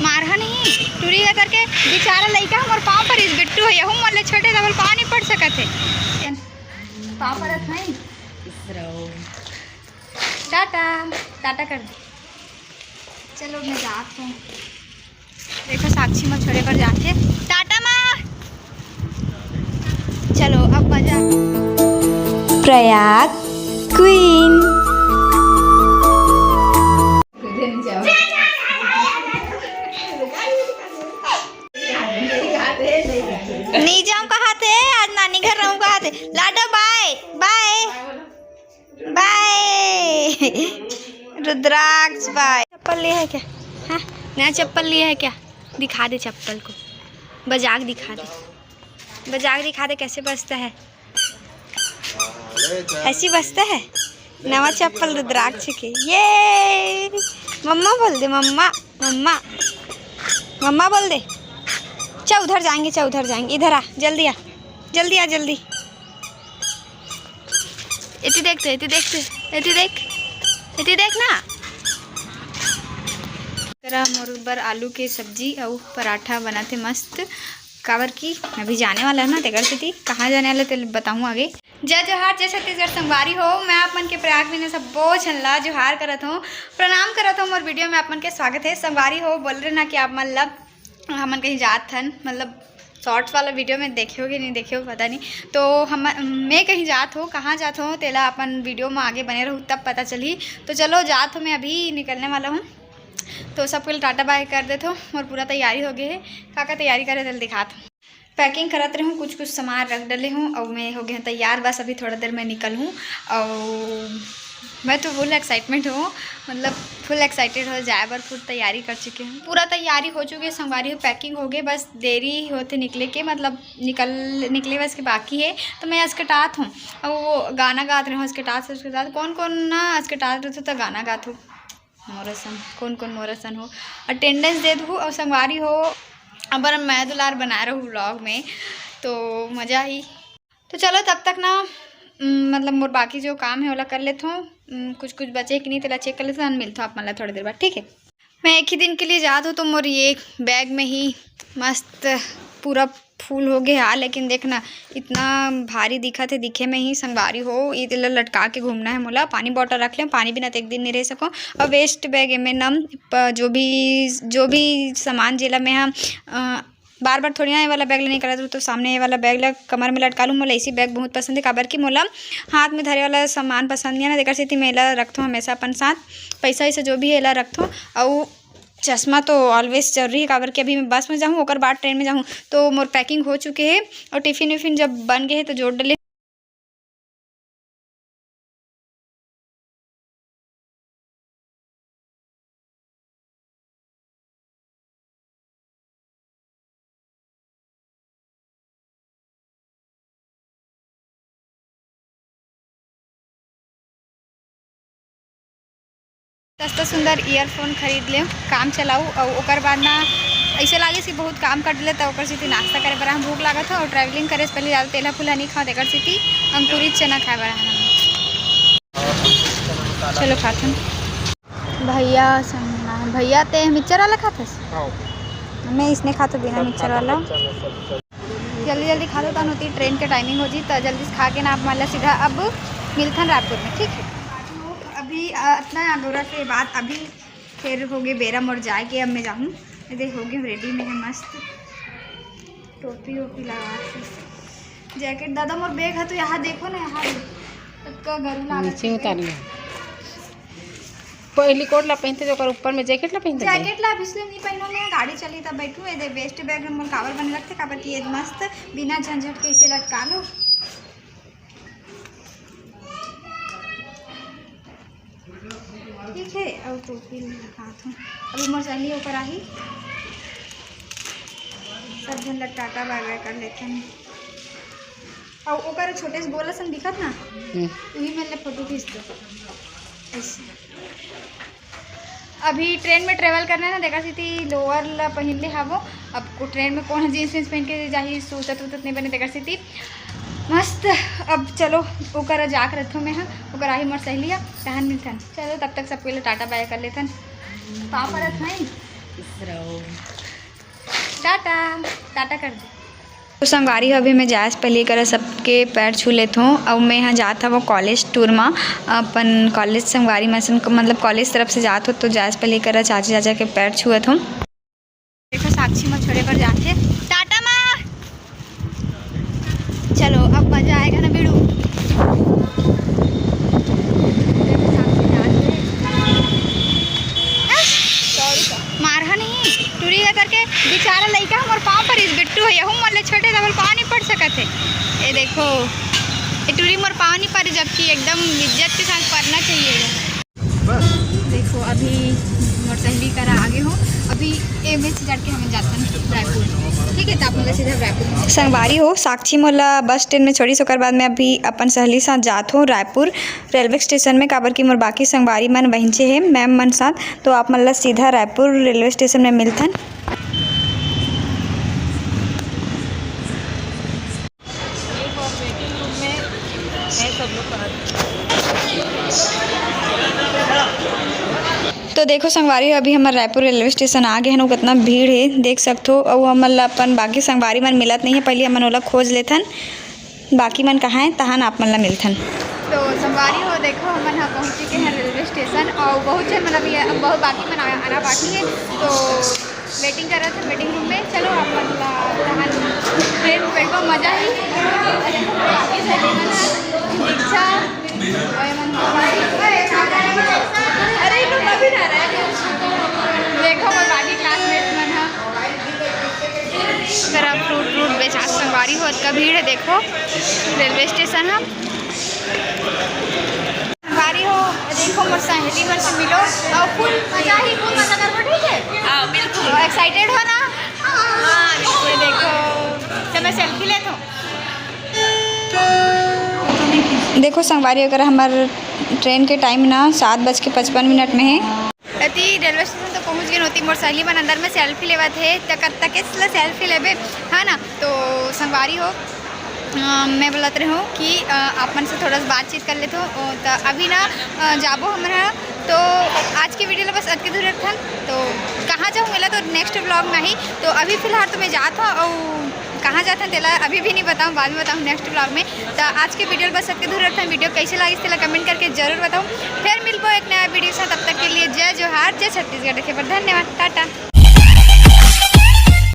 मारहा नहीं टूरी करके बेचारा लड़का हमारे पाँव पर इस बिट्टू है यहूँ मतलब छोटे डबल पाँव नहीं पड़ सकते थे पाँव पर नहीं टाटा टाटा कर दे। चलो मैं जाती हूँ। देखो साक्षी मछुआरे पर जाके टाटा माँ। चलो अब मजा प्रयाग क्वीन नहीं जाऊँ कहाँ थे आज नानी घर रहूँ कहाँ थे लाडो बाय बाय बाय रुद्राक्ष बाय। चप्पल लिया है क्या? हाँ नया चप्पल लिया है क्या? दिखा दे चप्पल को बजाक दिखा दे बजाक दिखा दे कैसे बजता है ऐसी बजता है नवा चप्पल रुद्राक्ष के। ये मम्मा बोल दे मम्मा मम्मा मम्मा बोल दे। चा उधर जाएंगे इधर आ जल्दी जल्दी इतनी देख ना मोर आलू के सब्जी और पराठा बनाते मस्त कावर की। अभी जाने वाला है ना तेगर सिटी कहाँ जाने वाला तो बताऊँ आगे। जय जोहार जय छत्तीसगढ़ संगवारी हो मैं आप मन के प्रयाग में सब बहुत छनला जोहार करत हूँ प्रणाम करत हूँ। और वीडियो में आप मन के स्वागत है। संगवारी हो बोल रहे ना कि आप मतलब हमन कहीं जात हन मतलब शॉर्ट्स वाला वीडियो में देखे हो कि नहीं देखे हो पता नहीं। तो मैं कहीं जात हो कहाँ जात हूँ तेला अपन वीडियो में आगे बने रहूँ तब पता चली। तो चलो जात हो मैं अभी निकलने वाला हूँ तो सबके लिए टाटा बाय कर देते हो और पूरा तैयारी हो गई है। का तैयारी करे दिल दिखात हूँ पैकिंग करत रही हूँ कुछ सामान रख डले हूँ और मैं हो गया तैयार बस अभी थोड़ा देर में निकल हूँ। और मैं तो फुल एक्साइटमेंट हूँ मतलब फुल एक्साइटेड हो जाए पर फुल तैयारी कर चुके हैं पूरा तैयारी हो चुकी है। संगवारी हो पैकिंग हो गई बस देरी होते निकले के मतलब निकले बस के बाकी है। तो मैं अस्कटात हूँ और वो गाना गाते रहे हूँ अस्कटात कौन कौन ना अस्कटात रहते तो गाना गात हूँ मोरसन कौन मोरसन हो अटेंडेंस दे दूँ और संगवारी हो अब मैं दुलार बना रहा हूँ व्लॉग में तो मज़ा ही। तो चलो तब तक ना मतलब मोर बाकी जो काम है वाला कर लेता हूँ कुछ बचे कि नहीं तेला चेक कर लेता हूँ मिलता हूँ आप मतलब थोड़ी देर बाद ठीक है। मैं एक ही दिन के लिए जात हूँ तो मोर ये बैग में ही मस्त पूरा फूल हो गया लेकिन देखना इतना भारी दिखा थे दिखे में ही संगवारी हो ये तेला लटका के घूमना है मोला। पानी बॉटल रख लें पानी बिना तो एक दिन नहीं रह सको। और वेस्ट बैग में नम जो भी सामान जिला में हम बार बार थोड़ी ना ये वाला बैग लेने निकला तो सामने ये वाला बैग कमर में लटका लूँ। मोला इसी बैग बहुत पसंद है काबर की मोला हाथ में धरे वाला सामान पसंद नहीं है ना देकर से मेला रखता हूँ हमेशा अपन साथ पैसा वैसा जो भी है एला रखता हूँ। और चश्मा तो ऑलवेज जरूरी है काबर कि अभी मैं बस में जाऊँ और बाद ट्रेन में जाऊँ तो मोर पैकिंग हो चुके हैं और टिफिन विफिन जब बन गए हैं तो जोड़ डले। सस्ता सुंदर ईयरफोन खरीद ले काम चलाऊ और ओकर बाद ना ऐसे लागे कि बहुत काम कर ले तो ओकर सिटी नाश्ता करे बरा भूख लागत हो और ट्रैवलिंग करे से पहले ज़्यादा तेला फुला नहीं खाओ एकर सिटी अंकुरित चना खाए बरा चलो खाते भैया ते मिक्सचर वाला खाते मैं इसने खाता बिना मिक्सचर वाला जल्दी खा लो तो होती ट्रेन के टाइमिंग हो जी तो जल्दी से खा के ना आप मान सीधा अब मिलथन रायपुर में ठीक है। अभी इतना अगोरा के बाद अभी फिर हो गए बेरा मोड़ जाएगी अब मैं जाऊँ देख हो गए रेडी में है मस्त टोपी वोपी लगा के जैकेट दादा मोर बैग है तो यहाँ देखो ना यहाँ नीचे उतार पहली कोट ला पहनते जो ऊपर में जैकेट ला पहनते जैकेट ला इसलिए नहीं पहनो मैं गाड़ी चली तब बैठूँ ये वेस्ट बैग में कावर बने लगते काबर की ये मस्त बिना झंझट के इसे लटका लो। ठीक है और टोपी लगाता हूँ अभी मोर चली ऊपर आई सब जन लटाटा बाय कर लेते हैं और ओकर छोटे से बोला सन दिखत ना वही मैंने फोटो खींच दो ऐसे। अभी ट्रेन में ट्रेवल करना है ना देखा सीती लोअर ला पहन ले हावो अब को ट्रेन में कौन जीन्स वीन्स पहन के जाही सूतत नहीं बने देखा सीती मस्त। अब चलो ओकर जाकर रखो मैं हाँ ओकर आई मोर सहेलिया पहन मिलथन चलो तब तक सबके लिए टाटा बाय कर लेथन पाँव पड़त नहीं टाटा टाटा कर दे। तो संगवारी अभी मैं जायज़ पहले कर सबके पैर छू लेत हूँ। अब मैं यहाँ जात था वो कॉलेज टूर में अपन कॉलेज संगवारी में मतलब कॉलेज तरफ से जात हो तो जायज़ पहले कर चाची चाचा के पैर छुअत हूँ। देखो साक्षी माँ छोड़े पर जाते टाटा माँ। चलो अब मज़ा आएगा ना बेड़ू। मारहा नहीं टूरी है करके बेचारा लड़का हमारे पाँव पर इस बिट्टू है हूँ मतलब छोटे डबल पाँव नहीं पड़ सकते थे। ये देखो ये टूरी मोर पाँव नहीं पड़े जबकि एकदम इज्जत के साथ पड़ना चाहिए। देखो अभी मोर सहेली करा आगे हो अभी एम एच चढ़ के हमें जाते हैं रायपुर। ठीक है तो आप मतलब सीधा रायपुर संगवारी हो साक्षी मोला बस स्टैंड में छोड़ी सोकर बाद में अभी अपन सहेली साथ जात हो रायपुर रेलवे स्टेशन में काबर की मोर बाकी संगवारी मन वहीं से है मैम मन साथ तो आप मतलब सीधा रायपुर रेलवे स्टेशन में मिलथन। तो देखो संगवारी अभी हमारे रायपुर रेलवे स्टेशन आ गए हैं कितना भीड़ है देख सकते हो। और हमन अपन बाकी संगवारी मन मिलत नहीं है पहले हमन ओला खोज लेथन बाकी मन कहाँ है तहन आप मन ला मिलथन। तो संगवारी हो देखो हमन यहाँ पहुँच चुके हैं रेलवे स्टेशन और बहुत जन मतलब ये बहुत बाकी मन आना बाकी है तो वेटिंग कर रहे थे वेटिंग रूम में। चलो आप ट्रेन में बैठो मज़ा ही अरे देखो वो बाकी क्लासमेट मन है तरफ फ्रूट फ्रूट बेचा संगवारी हो का भीड़ है। देखो रेलवे स्टेशन है संगवारी हो देखो मोर सहेली मन से मिलो और फुल मजा ही फुल मजा करो ठीक है। हाँ बिल्कुल एक्साइटेड हो ना। हाँ बिल्कुल देखो तो मैं सेल्फी लेता हूँ। देखो संगवारी अगर हमारे ट्रेन के टाइम ना 7:55 में है अति रेलवे स्टेशन तो पहुँच गई होती मोर सहेली मन अंदर में सेल्फी लेवा थे तक सेल्फी लेबे है ना। तो संगवारी हो मैं बोलते रही हूँ कि आप मन से थोड़ा सा बातचीत कर लेते हो तो अभी ना जाबो हमारा तो आज की वीडियो बस अटके दूर रखन तो कहाँ जाऊँ मिला तो नेक्स्ट ब्लॉग में ही। तो अभी फ़िलहाल तो मैं जाता हूँ और कहाँ जाते हैं तेला अभी भी नहीं बताऊँ बाद में बताऊँ नेक्स्ट ब्लॉग में। तो आज के वीडियो बस सबके दूर रखता हूँ वीडियो कैसे लगी तेला कमेंट करके जरूर बताऊँ। फिर मिलबो एक नया वीडियो के साथ तब तक के लिए जय जोहार जय छत्तीसगढ़। देखे पर धन्यवाद टाटा।